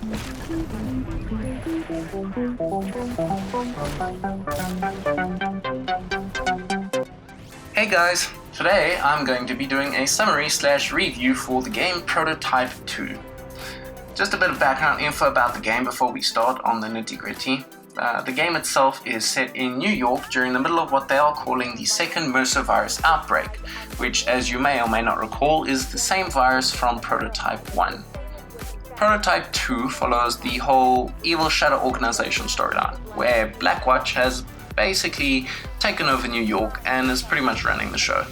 Hey guys, today I'm going to be doing a summary/review for the game Prototype 2. Just a bit of background info about the game before we start on the nitty-gritty. The game itself is set in New York during the middle of what they are calling the second MRSA virus outbreak, which, as you may or may not recall, is the same virus from Prototype 1. Prototype 2 follows the whole Evil Shadow Organization storyline, where Blackwatch has basically taken over New York and is pretty much running the show.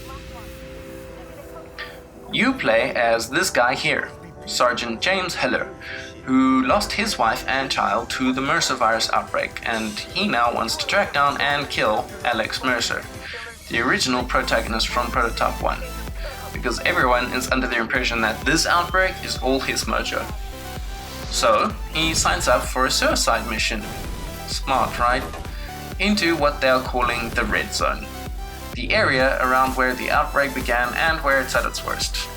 You play as this guy here, Sergeant James Heller, who lost his wife and child to the MRSA virus outbreak, and he now wants to track down and kill Alex Mercer, the original protagonist from Prototype 1, because everyone is under the impression that this outbreak is all his mojo. So he signs up for a suicide mission, smart right, into what they are calling the Red Zone, the area around where the outbreak began and where it's at its worst.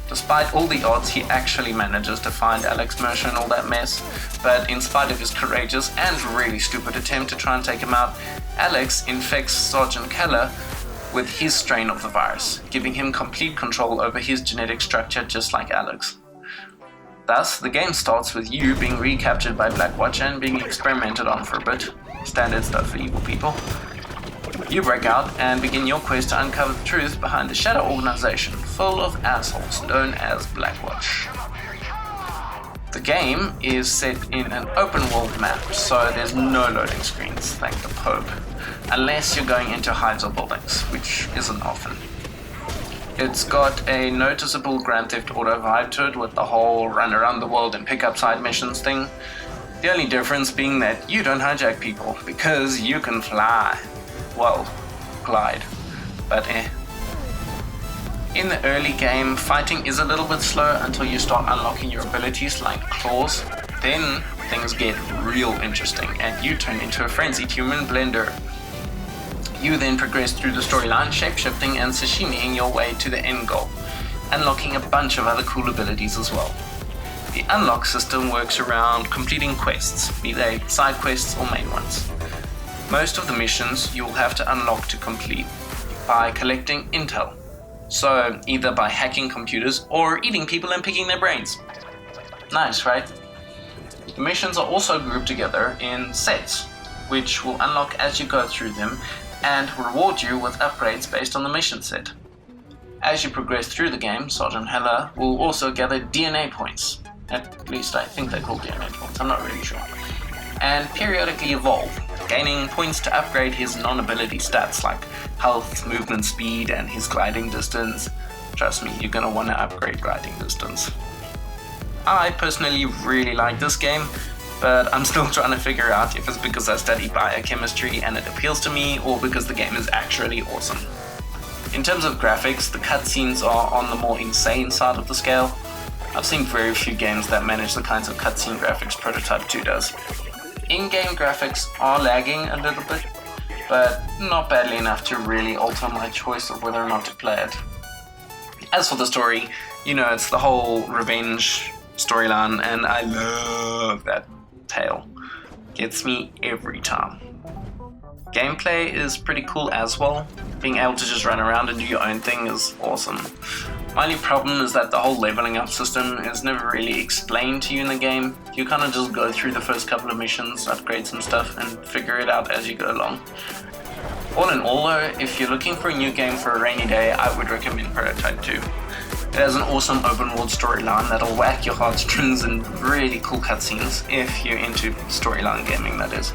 Despite all the odds, he actually manages to find Alex Mercer and all that mess, but in spite of his courageous and really stupid attempt to try and take him out, Alex infects Sergeant Keller with his strain of the virus, giving him complete control over his genetic structure just like Alex. Thus, the game starts with you being recaptured by Blackwatch and being experimented on for a bit. Standard stuff for evil people. You break out and begin your quest to uncover the truth behind the Shadow Organization, full of assholes known as Blackwatch. The game is set in an open world map, so there's no loading screens, thank the Pope, unless you're going into hives or buildings, which isn't often. It's got a noticeable Grand Theft Auto vibe to it with the whole run around the world and pick up side missions thing. The only difference being that you don't hijack people, because you can fly. Well, glide, but In the early game, fighting is a little bit slow until you start unlocking your abilities like claws. Then things get real interesting and you turn into a frenzied human blender. You then progress through the storyline, shapeshifting and sashimiing your way to the end goal, unlocking a bunch of other cool abilities as well. The unlock system works around completing quests, be they side quests or main ones. Most of the missions you will have to unlock to complete by collecting intel, so either by hacking computers or eating people and picking their brains. Nice, right? The missions are also grouped together in sets, which will unlock as you go through them and reward you with upgrades based on the mission set. As you progress through the game, Sergeant Heller will also gather DNA points. At least I think they're called DNA points, I'm not really sure. And periodically evolve, gaining points to upgrade his non-ability stats like health, movement speed, and his gliding distance. Trust me, you're gonna want to upgrade gliding distance. I personally really like this game, but I'm still trying to figure out if it's because I study biochemistry and it appeals to me, or because the game is actually awesome. In terms of graphics, the cutscenes are on the more insane side of the scale. I've seen very few games that manage the kinds of cutscene graphics Prototype 2 does. In-game graphics are lagging a little bit, but not badly enough to really alter my choice of whether or not to play it. As for the story, you know, it's the whole revenge storyline, and I love that tale. Gets me every time. Gameplay is pretty cool as well. Being able to just run around and do your own thing is awesome. My only problem is that the whole leveling up system is never really explained to you in the game. You kind of just go through the first couple of missions, upgrade some stuff, and figure it out as you go along. All in all though, if you're looking for a new game for a rainy day, I would recommend Prototype 2. It has an awesome open world storyline that'll whack your heartstrings and really cool cutscenes, if you're into storyline gaming, that is.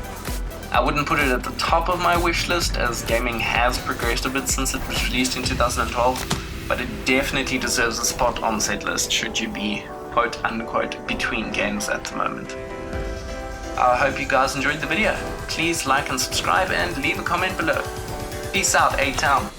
I wouldn't put it at the top of my wish list, as gaming has progressed a bit since it was released in 2012, but it definitely deserves a spot on said list should you be quote unquote between games at the moment. I hope you guys enjoyed the video. Please like and subscribe and leave a comment below. Peace out, A-Town.